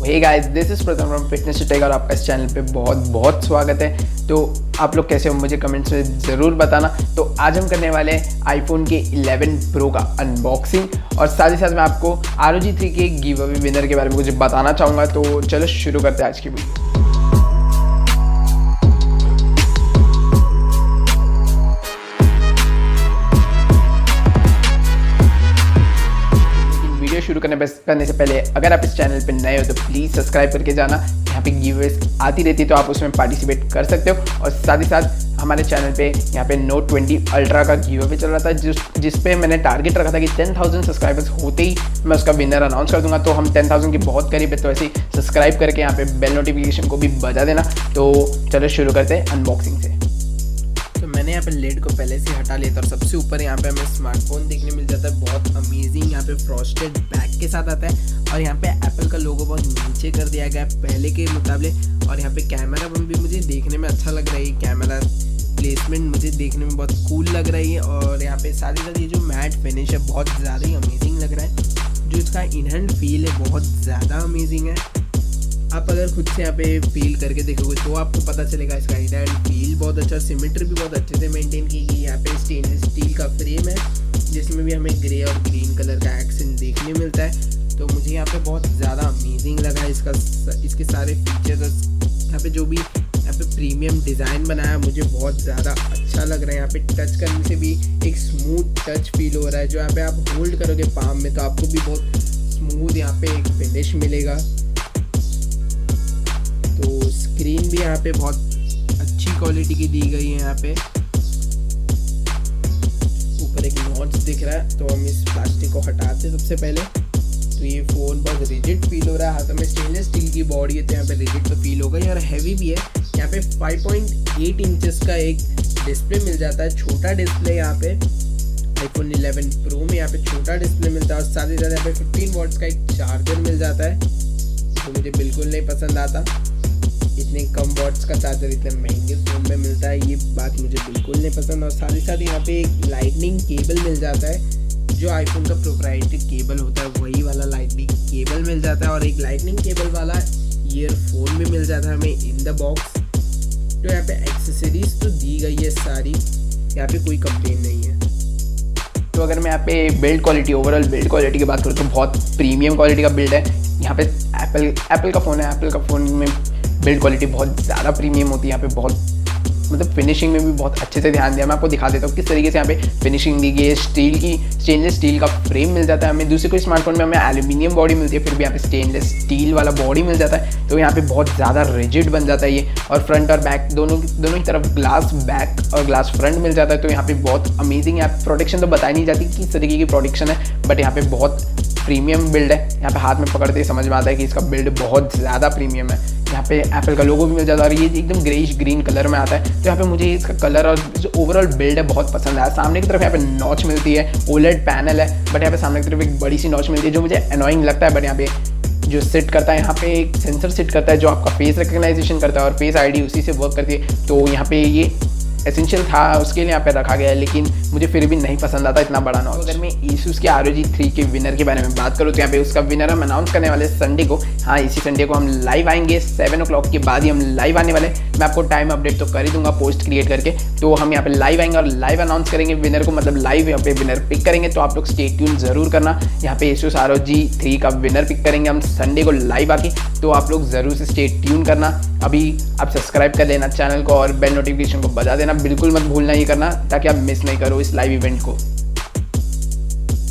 Hey guys, this is प्रथम from fitness to take और आपका इस चैनल पे बहुत बहुत स्वागत है। तो आप लोग कैसे हो मुझे कमेंट्स में ज़रूर बताना। तो आज हम करने वाले हैं आईफोन के 11 प्रो का अनबॉक्सिंग और साथ ही साथ मैं आपको ROG 3 के गिव अवे विनर के बारे में कुछ बताना चाहूँगा। तो चलो शुरू करते हैं आज की वीडियो। शुरू करने से पहले अगर आप इस चैनल पे नए हो तो प्लीज़ सब्सक्राइब करके जाना। यहाँ पे गिवअवेज आती रहती है तो आप उसमें पार्टिसिपेट कर सकते हो। और साथ ही साथ हमारे चैनल पे यहाँ पे Note 20 अल्ट्रा का गिवअवे चल रहा था जिस पे मैंने टारगेट रखा था कि 10,000 सब्सक्राइबर्स होते ही मैं उसका विनर अनाउंस कर दूंगा। तो हम 10,000 के बहुत करीब है, तो ऐसे ही सब्सक्राइब करके यहाँ पे बेल नोटिफिकेशन को भी बजा देना। तो चलो शुरू करते हैं अनबॉक्सिंग से। तो मैंने यहाँ पे लेड को पहले से हटा लिया था और सबसे ऊपर यहाँ पे हमें स्मार्टफोन देखने मिल जाता है। बहुत अमेजिंग यहाँ पे फ्रॉस्टेड बैक के साथ आता है और यहाँ पे एप्पल का लोगो बहुत नीचे कर दिया गया है पहले के मुकाबले। और यहाँ पे कैमरा भी मुझे देखने में अच्छा लग रहा है। कैमरा प्लेसमेंट मुझे देखने में बहुत कूल लग रही है। और यहाँ पे साथ ही साथ ये जो मैट फिनिश है बहुत ज़्यादा ही अमेजिंग लग रहा है। जो इसका इन हैंड फील है बहुत ज़्यादा अमेजिंग है। आप अगर खुद से यहाँ पे फील करके देखोगे तो आपको पता चलेगा इसका इन हैंड फील बहुत अच्छा, सिमेट्री भी बहुत अच्छे से मेंटेन की गई। यहाँ पे स्टेनलेस स्टील का फ्रेम है जिसमें भी हमें ग्रे और ग्रीन कलर का एक्सेंट देखने मिलता है। तो मुझे यहाँ पे बहुत ज़्यादा अमेजिंग लगा है इसके सारे फीचर्स। यहाँ पे जो भी यहाँ पे प्रीमियम डिज़ाइन बनाया मुझे बहुत ज़्यादा अच्छा लग रहा है। यहाँ पे टच करने से भी एक स्मूथ टच फील हो रहा है। जो यहाँ पे आप होल्ड करोगे पाम में तो आपको भी बहुत स्मूथ यहाँ पे एक फिनिश मिलेगा। तो स्क्रीन भी यहाँ पे बहुत अच्छी क्वालिटी की दी गई है। यहाँ पे ऊपर एक नॉच दिख रहा है तो हम इस प्लास्टिक को हटाते हैं सबसे पहले। तो ये फ़ोन बहुत रिजिड फील हो रहा है। हाथों में स्टेनलेस स्टील की बॉडी है तो यहाँ पे रिजिड तो फील होगा और हैवी भी है। यहाँ पे 5.8 इंचेस का एक डिस्प्ले मिल जाता है, छोटा डिस्प्ले। यहाँ पे आईफोन 11 प्रो में यहाँ पे छोटा डिस्प्ले मिलता है और साथ ही साथ यहाँ पे 15 वॉट्स का एक चार्जर मिल जाता है जो मुझे बिल्कुल नहीं पसंद आता। इतने कम वॉट्स का चार्जर इतने महंगे फ़ोन में मिलता है, ये बात मुझे बिल्कुल नहीं पसंद। और साथ ही साथ यहाँ पे एक लाइटनिंग केबल मिल जाता है। जो आईफोन का प्रोप्राइटरी केबल होता है वही वाला लाइटनिंग केबल मिल जाता है और एक लाइटनिंग केबल वाला ईयरफोन भी मिल जाता है हमें इन द बॉक्स। तो यहाँ पे एक्सेसरीज तो दी गई है सारी, यहाँ पे कोई कंप्लेन नहीं है। तो अगर मैं यहाँ पे build quality, overall build quality की बात करूँ तो बहुत प्रीमियम क्वालिटी का बिल्ड है। यहाँ पे एप्पल का फ़ोन है, एप्पल का फ़ोन में बिल्ड क्वालिटी बहुत ज़्यादा प्रीमियम होती है। यहाँ पे बहुत मतलब फिनिशिंग में भी बहुत अच्छे से ध्यान दिया। मैं आपको दिखा देता हूँ किस तरीके से यहाँ पे फिनिशिंग दी गई है। स्टेनलेस स्टील का फ्रेम मिल जाता है हमें। दूसरे कोई स्मार्टफोन में हमें एल्यूमिनियम बॉडी मिलती है, फिर भी यहाँ पे स्टेनलेस स्टील वाला बॉडी मिल जाता है। तो यहाँ पे बहुत ज़्यादा रिजिड बन जाता है ये। और फ्रंट और बैक दोनों की तरफ ग्लास बैक और ग्लास फ्रंट मिल जाता है। तो यहाँ पे बहुत अमेजिंग है। प्रोटेक्शन तो बताई नहीं जाती किस तरीके की प्रोटेक्शन है, बट यहाँ पे बहुत प्रीमियम बिल्ड है। यहाँ पे हाथ में पकड़ते ही समझ में आता है कि इसका बिल्ड बहुत ज़्यादा प्रीमियम है। यहाँ पे एप्पल का लोगो भी मिल जाता है और ये एकदम ग्रेइश ग्रीन कलर में आता है। तो यहाँ पे मुझे इसका कलर और जो ओवरऑल बिल्ड है बहुत पसंद आया। सामने की तरफ यहाँ पे नॉच मिलती है, ओलेड पैनल है, बट यहाँ पे सामने की तरफ एक बड़ी सी नॉच मिलती है जो मुझे अनोइंग लगता है। बट यहाँ पे जो सेट करता है, यहाँ पे एक सेंसर सेट करता है जो आपका फेस रिकग्नाइजेशन करता है और फेस आईडी उसी से वर्क करती है। तो यहाँ पे ये एसेंशियल था उसके लिए यहाँ पे रखा गया है, लेकिन मुझे फिर भी नहीं पसंद आता इतना बड़ा नॉच। अगर मैं Asus के ROG 3 के विनर के बारे में बात करूँ तो यहाँ पे उसका विनर हम अनाउंस करने वाले संडे को। हाँ, इसी संडे को हम लाइव आएंगे, 7 o'clock के बाद ही हम लाइव आने वाले। मैं आपको टाइम अपडेट तो कर ही दूंगा पोस्ट क्रिएट करके। तो हम यहाँ पे लाइव आएंगे और लाइव अनाउंस करेंगे विनर को, मतलब लाइव यहाँ पे विनर पिक करेंगे। तो आप लोग स्टे ट्यून जरूर करना। यहाँ पे Asus ROG 3 का विनर पिक करेंगे हम संडे को लाइव आके। तो आप लोग ज़रूर से स्टे ट्यून करना। अभी आप सब्सक्राइब कर लेना चैनल को और बेल नोटिफिकेशन को बजा देना, बिल्कुल मत भूलना ये करना ताकि आप मिस नहीं करो इस लाइव इवेंट को।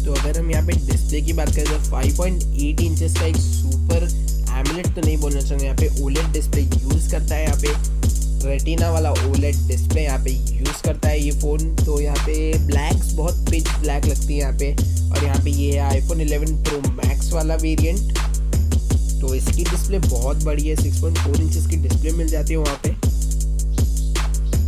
तो अगर हम यहाँ पे डिस्प्ले की बात करें तो 5.8 इंचेस का एक सुपर एमोलेड तो नहीं बोलना चाहूँगा, यहाँ पे ओलेड डिस्प्ले यूज़ करता है। यहाँ पे रेटिना वाला ओलेड डिस्प्ले यहाँ पे यूज़ करता है ये फ़ोन। तो यहाँ पे ब्लैक्स बहुत पिच ब्लैक लगती है यहाँ पे। और यहाँ पे ये है आईफोन 11 प्रो मैक्स वाला वेरिएंट। तो इसकी डिस्प्ले बहुत बड़ी है, 6.4 इंचेस की डिस्प्ले मिल जाती है वहाँ पे।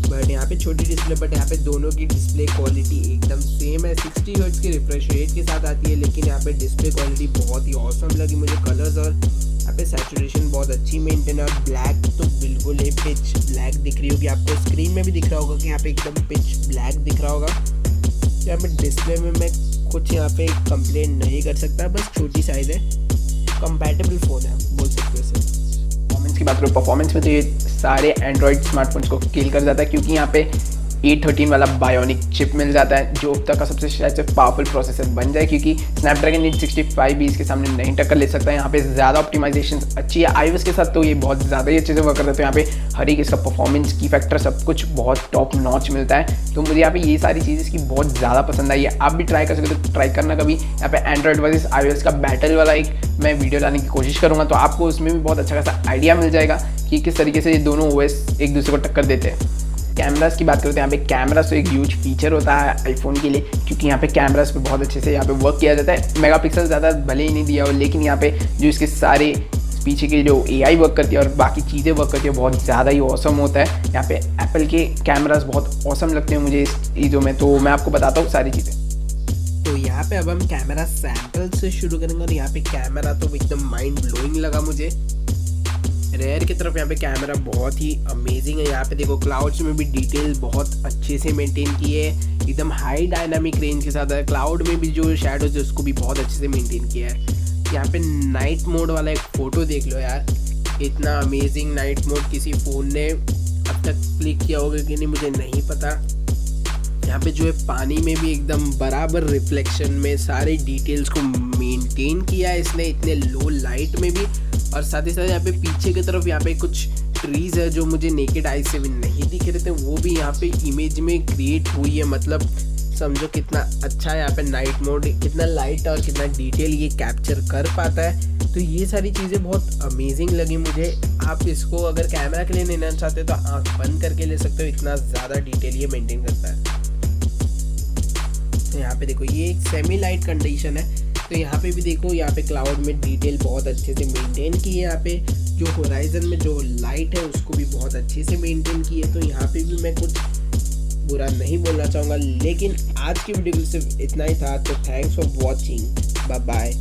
बट यहाँ पे छोटी डिस्प्ले, बट यहाँ पे दोनों की डिस्प्ले क्वालिटी एकदम सेम है। 60 हर्ट्ज की रिफ्रेश रेट के साथ आती है, लेकिन यहाँ पे डिस्प्ले क्वालिटी बहुत ही ऑसम लगी मुझे। कलर्स और यहाँ पे सैचुरेशन बहुत अच्छी मेंटेन है। और ब्लैक तो बिल्कुल ही पिच ब्लैक दिख रही होगी आपको, स्क्रीन में भी दिख रहा होगा कि यहाँ पे एकदम पिच ब्लैक दिख रहा होगा। यहाँ पे डिस्प्ले में मैं कुछ यहाँ पे कंप्लेंट नहीं कर सकता, बस छोटी साइज़ है, कंपैटिबल फ़ोन है बोल सकते हो। बात करूँ परफॉर्मेंस में तो ये सारे एंड्रॉयड स्मार्टफोन्स को किल कर जाता है, क्योंकि यहाँ पे A13 वाला बायोनिक चिप मिल जाता है जो अब तक का सबसे शायद से पावरफुल प्रोसेसर बन जाए, क्योंकि स्नैपड्रैगन 865 भी इसके सामने नहीं टक्कर ले सकता है। यहाँ पे ज़्यादा ऑप्टिमाइजेशन अच्छी है iOS के साथ, तो ये बहुत ज़्यादा ही अच्छे से वर्क करता है। तो यहाँ पे हर एक इसका परफॉर्मेंस की फैक्टर सब कुछ बहुत टॉप नॉच मिलता है। तो मुझे यहाँ पे ये सारी चीज़ इसकी बहुत ज़्यादा पसंद आई है। आप भी ट्राई कर सकते हो, तो ट्राई करना कभी। यहाँ पे एंड्रॉयड वर्सेस iOS का बैटल वाला एक मैं वीडियो लाने की कोशिश करूँगा, तो आपको उसमें भी बहुत अच्छा खासा आइडिया मिल जाएगा कि किस तरीके से ये दोनों OS एक दूसरे को टक्कर देते हैं। कैमरास की बात करते हैं, यहाँ पे कैमरास तो एक ह्यूज फीचर होता है आईफोन के लिए, क्योंकि यहाँ पे कैमरास पे बहुत अच्छे से यहाँ पे वर्क किया जाता है। मेगापिक्सल ज़्यादा भले ही नहीं दिया हो, लेकिन यहाँ पे जो इसके सारे पीछे के जो AI वर्क करती है और बाकी चीज़ें वर्क करती है बहुत ज़्यादा ही ऑसम होता है। यहाँ पे एप्पल के कैमरास बहुत ऑसम लगते हैं मुझे इस चीज़ों में, तो मैं आपको बताता हूँ सारी चीज़ें। तो यहाँ पे अब हम कैमरा सैंपल से शुरू करेंगे, और यहाँ पे कैमरा तो एकदम माइंड ब्लोइंग लगा मुझे। रेयर की तरफ यहाँ पे कैमरा बहुत ही अमेजिंग है। यहाँ पे देखो क्लाउड्स में भी डिटेल बहुत अच्छे से मेंटेन की है, एकदम हाई डायनामिक रेंज के साथ है। क्लाउड में भी जो शैडोज है उसको भी बहुत अच्छे से मेंटेन किया है। यहाँ पे नाइट मोड वाला एक फ़ोटो देख लो यार, इतना अमेजिंग नाइट मोड किसी फ़ोन ने अब तक क्लिक किया होगा कि नहीं मुझे नहीं पता। यहाँ पे जो है पानी में भी एकदम बराबर रिफ्लेक्शन में सारे डिटेल्स को मेंटेन किया है इसने, इतने लो लाइट में भी। और साथ ही साथ यहाँ पे पीछे की तरफ यहाँ पे कुछ ट्रीज है जो मुझे नेकेड आई से भी नहीं दिख रहे थे, वो भी यहाँ पे इमेज में क्रिएट हुई है। मतलब समझो कितना अच्छा है यहाँ पे नाइट मोड, कितना लाइट और कितना डिटेल ये कैप्चर कर पाता है। तो ये सारी चीज़ें बहुत अमेजिंग लगी मुझे। आप इसको अगर कैमरा के लिए लेना चाहते हो तो आँख बंद करके ले सकते हो, इतना ज़्यादा डिटेल ये मेंटेन करता है। तो यहाँ पे देखो ये एक सेमी लाइट कंडीशन है, तो यहाँ पे भी देखो यहाँ पे क्लाउड में डिटेल बहुत अच्छे से मेंटेन की है। यहाँ पे जो होराइजन में जो लाइट है उसको भी बहुत अच्छे से मेंटेन की है। तो यहाँ पे भी मैं कुछ बुरा नहीं बोलना चाहूँगा, लेकिन आज की वीडियो के लिए सिर्फ इतना ही था। तो thanks for watching, bye bye.